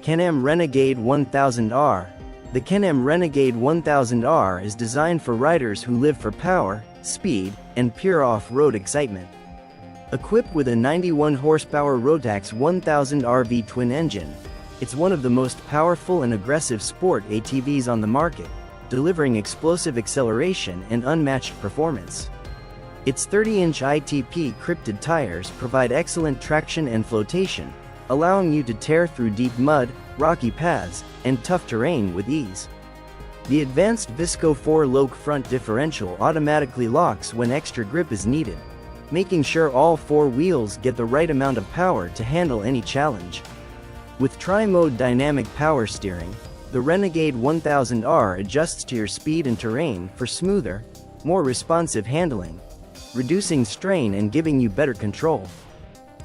Can-Am Renegade 1000R. The Can-Am Renegade 1000R is designed for riders who live for power, speed, and pure off-road excitement. Equipped with a 91 horsepower Rotax 1000 RV twin-engine, it's one of the most powerful and aggressive sport ATVs on the market, delivering explosive acceleration and unmatched performance. Its 30-inch ITP crypted tires provide excellent traction and flotation, allowing you to tear through deep mud, rocky paths, and tough terrain with ease. The advanced Visco 4-loc front differential automatically locks when extra grip is needed, making sure all four wheels get the right amount of power to handle any challenge. With tri-mode dynamic power steering, the Renegade 1000R adjusts to your speed and terrain for smoother, more responsive handling, reducing strain and giving you better control.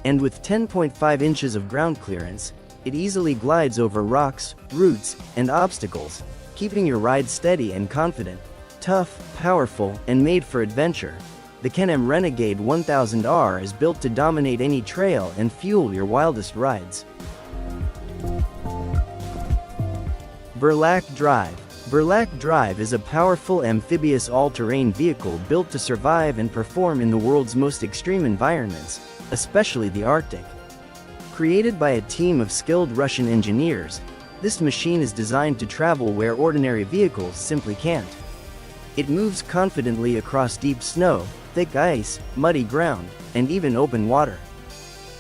And with 10.5 inches of ground clearance, it easily glides over rocks, roots, and obstacles, keeping your ride steady and confident. Tough, powerful, and made for adventure, the Can-Am Renegade 1000R is built to dominate any trail and fuel your wildest rides. Burlak Drive. Burlak Drive is a powerful amphibious all-terrain vehicle built to survive and perform in the world's most extreme environments, especially the Arctic. Created by a team of skilled Russian engineers, this machine is designed to travel where ordinary vehicles simply can't. It moves confidently across deep snow, thick ice, muddy ground, and even open water.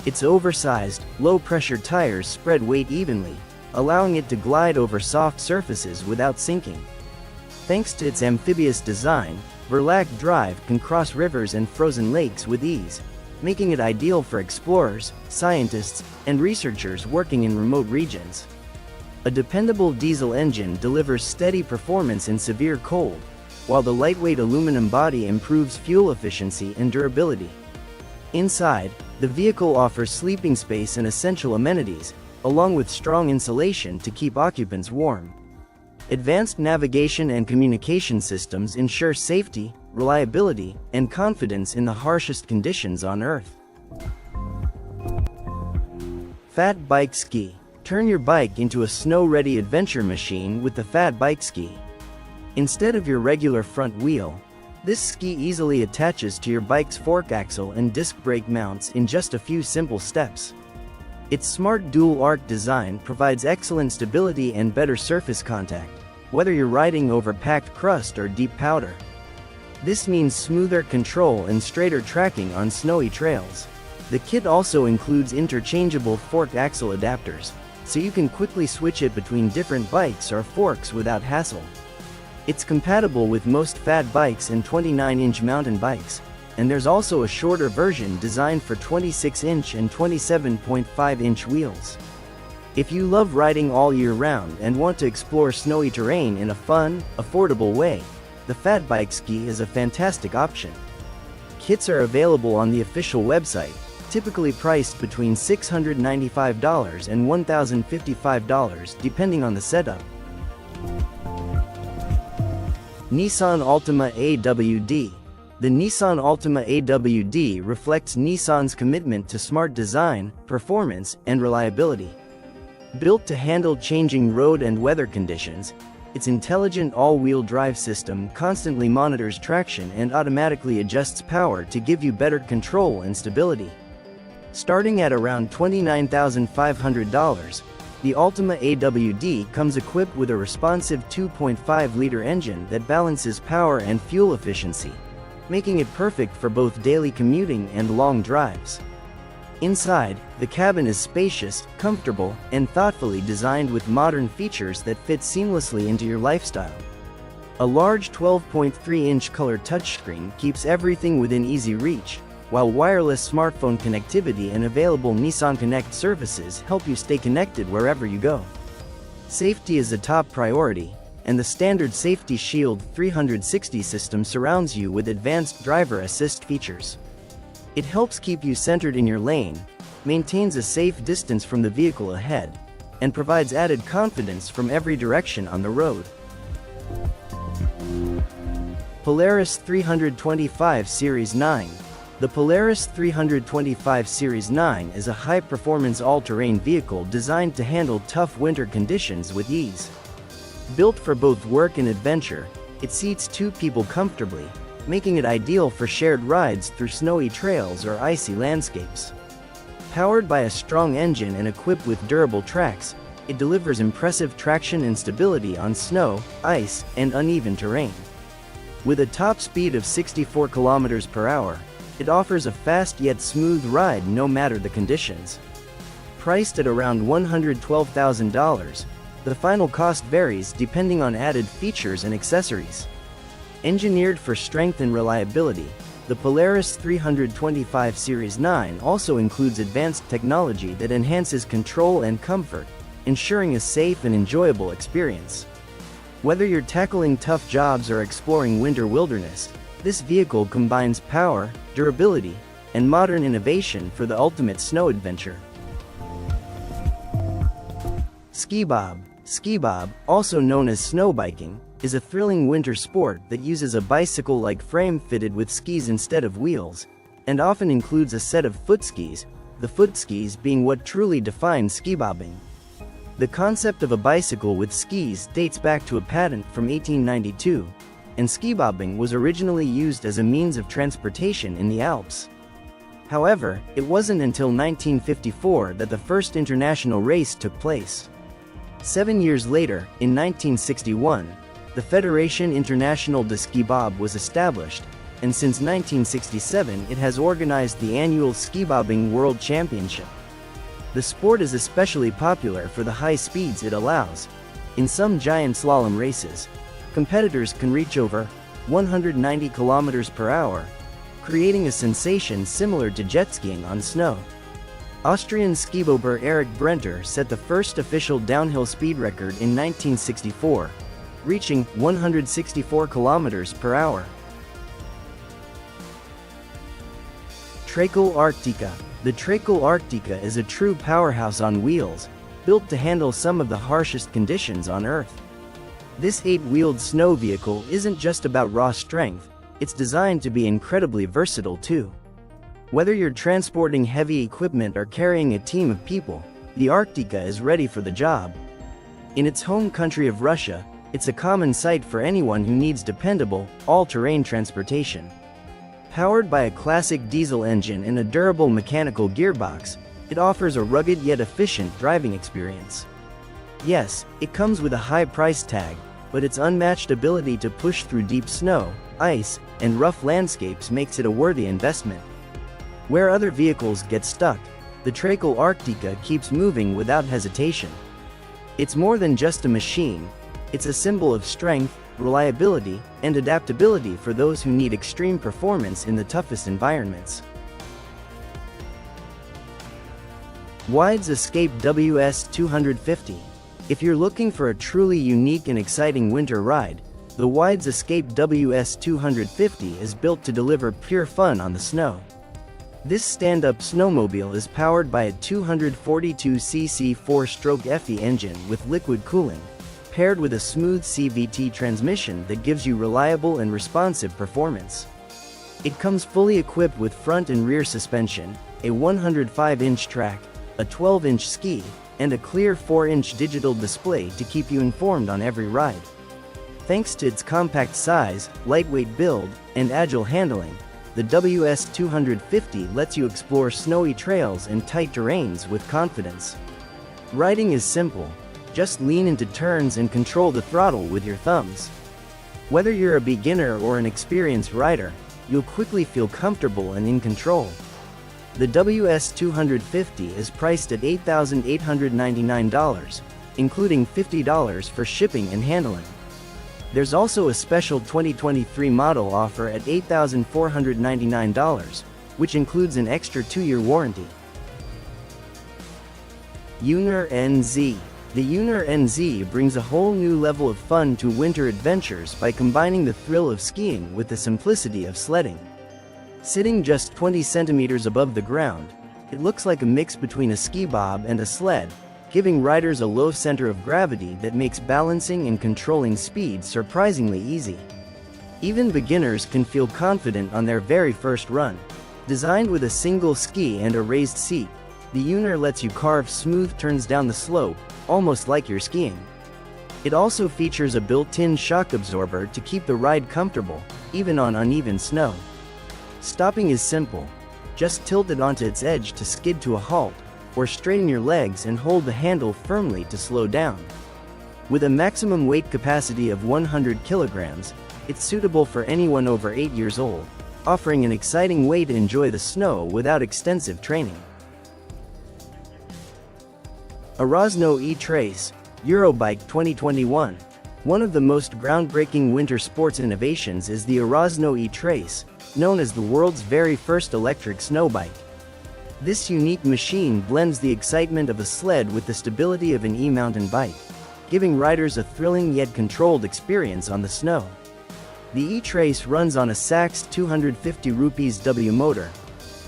Its oversized, low-pressure tires spread weight evenly, allowing it to glide over soft surfaces without sinking. Thanks to its amphibious design, Burlak Drive can cross rivers and frozen lakes with ease, making it ideal for explorers, scientists, and researchers working in remote regions. A dependable diesel engine delivers steady performance in severe cold, while the lightweight aluminum body improves fuel efficiency and durability. Inside, the vehicle offers sleeping space and essential amenities, along with strong insulation to keep occupants warm. Advanced navigation and communication systems ensure safety, reliability, and confidence in the harshest conditions on Earth. Fat Bike Ski. Turn your bike into a snow-ready adventure machine with the Fat Bike Ski. Instead of your regular front wheel, this ski easily attaches to your bike's fork axle and disc brake mounts in just a few simple steps. Its smart dual-arc design provides excellent stability and better surface contact, whether you're riding over packed crust or deep powder. This means smoother control and straighter tracking on snowy trails. The kit also includes interchangeable fork axle adapters, so you can quickly switch it between different bikes or forks without hassle. It's compatible with most fat bikes and 29-inch mountain bikes, and there's also a shorter version designed for 26-inch and 27.5-inch wheels. If you love riding all year round and want to explore snowy terrain in a fun, affordable way, the Fat Bike Ski is a fantastic option. Kits are available on the official website, typically priced between $695 and $1,055 depending on the setup. Nissan Altima AWD. The Nissan Altima AWD reflects Nissan's commitment to smart design, performance, and reliability. Built to handle changing road and weather conditions, its intelligent all-wheel drive system constantly monitors traction and automatically adjusts power to give you better control and stability. Starting at around $29,500, the Altima AWD comes equipped with a responsive 2.5-liter engine that balances power and fuel efficiency, making it perfect for both daily commuting and long drives. Inside, the cabin is spacious, comfortable, and thoughtfully designed with modern features that fit seamlessly into your lifestyle. A large 12.3-inch color touchscreen keeps everything within easy reach, while wireless smartphone connectivity and available Nissan Connect services help you stay connected wherever you go. Safety is a top priority, and the standard Safety Shield 360 system surrounds you with advanced driver assist features. It helps keep you centered in your lane, maintains a safe distance from the vehicle ahead, and provides added confidence from every direction on the road. Polaris 325 Series 9. The Polaris 325 Series 9 is a high-performance all-terrain vehicle designed to handle tough winter conditions with ease. Built for both work and adventure, it seats 2 people comfortably, making it ideal for shared rides through snowy trails or icy landscapes. Powered by a strong engine and equipped with durable tracks, it delivers impressive traction and stability on snow, ice, and uneven terrain. With a top speed of 64 km per hour, it offers a fast yet smooth ride no matter the conditions. Priced at around $112,000, the final cost varies depending on added features and accessories. Engineered for strength and reliability, the Polaris 325 Series 9 also includes advanced technology that enhances control and comfort, ensuring a safe and enjoyable experience. Whether you're tackling tough jobs or exploring winter wilderness, this vehicle combines power, durability, and modern innovation for the ultimate snow adventure. Ski bob. Ski bob, also known as snowbiking, is a thrilling winter sport that uses a bicycle-like frame fitted with skis instead of wheels, and often includes a set of foot skis, the foot skis being what truly defines ski bobbing. The concept of a bicycle with skis dates back to a patent from 1892, and ski bobbing was originally used as a means of transportation in the Alps. However, it wasn't until 1954 that the first international race took place. 7 years later, in 1961, the Fédération Internationale de Ski Bob was established, and since 1967 it has organized the annual ski bobbing World Championship. The sport is especially popular for the high speeds it allows. In some giant slalom races, competitors can reach over 190 km per hour, creating a sensation similar to jet skiing on snow. Austrian skibobber Erich Brenter set the first official downhill speed record in 1964, reaching 164 km per hour. Trakel Arctica. The Trakel Arctica is a true powerhouse on wheels, built to handle some of the harshest conditions on Earth. This 8-wheeled snow vehicle isn't just about raw strength, it's designed to be incredibly versatile too. Whether you're transporting heavy equipment or carrying a team of people, the Arctica is ready for the job. In its home country of Russia, it's a common sight for anyone who needs dependable, all-terrain transportation. Powered by a classic diesel engine and a durable mechanical gearbox, it offers a rugged yet efficient driving experience. Yes, it comes with a high price tag, but its unmatched ability to push through deep snow, ice, and rough landscapes makes it a worthy investment. Where other vehicles get stuck, the Trakel Arctica keeps moving without hesitation. It's more than just a machine, it's a symbol of strength, reliability, and adaptability for those who need extreme performance in the toughest environments. Wides Escape WS250. If you're looking for a truly unique and exciting winter ride, the Wides Escape WS250 is built to deliver pure fun on the snow. This stand-up snowmobile is powered by a 242cc 4-stroke FE engine with liquid cooling, paired with a smooth CVT transmission that gives you reliable and responsive performance. It comes fully equipped with front and rear suspension, a 105-inch track, a 12-inch ski, and a clear 4-inch digital display to keep you informed on every ride. Thanks to its compact size, lightweight build, and agile handling, the WS250 lets you explore snowy trails and tight terrains with confidence. Riding is simple. Just lean into turns and control the throttle with your thumbs. Whether you're a beginner or an experienced rider, you'll quickly feel comfortable and in control. The WS250 is priced at $8,899, including $50 for shipping and handling. There's also a special 2023 model offer at $8,499, which includes an extra 2-year warranty. Unir NZ. The Unir NZ brings a whole new level of fun to winter adventures by combining the thrill of skiing with the simplicity of sledding. Sitting just 20 centimeters above the ground, it looks like a mix between a ski bob and a sled, giving riders a low center of gravity that makes balancing and controlling speed surprisingly easy. Even beginners can feel confident on their very first run. Designed with a single ski and a raised seat, the Uner lets you carve smooth turns down the slope, almost like you're skiing. It also features a built-in shock absorber to keep the ride comfortable, even on uneven snow. Stopping is simple. Just tilt it onto its edge to skid to a halt, or straighten your legs and hold the handle firmly to slow down. With a maximum weight capacity of 100 kilograms, it's suitable for anyone over 8 years old, offering an exciting way to enjoy the snow without extensive training. Erasno e-Trace, Eurobike 2021. One of the most groundbreaking winter sports innovations is the Erasno e-Trace, known as the world's very first electric snow bike. This unique machine blends the excitement of a sled with the stability of an e-mountain bike, giving riders a thrilling yet controlled experience on the snow. The e-Trace runs on a Sachs 250 rupees W motor,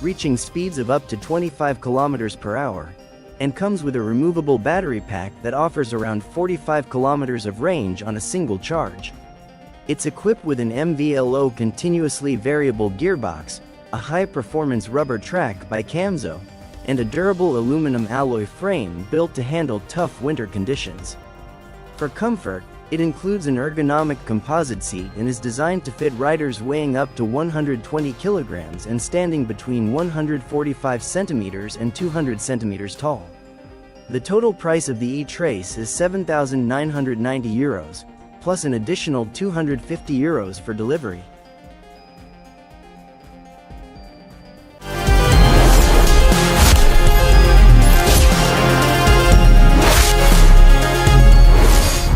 reaching speeds of up to 25 km per hour, and comes with a removable battery pack that offers around 45 km of range on a single charge. It's equipped with an MVLO continuously variable gearbox, a high-performance rubber track by Camzo, and a durable aluminum alloy frame built to handle tough winter conditions. For comfort, it includes an ergonomic composite seat and is designed to fit riders weighing up to 120 kilograms and standing between 145 centimeters and 200 centimeters tall. The total price of the e-Trace is €7,990, plus an additional €250 for delivery.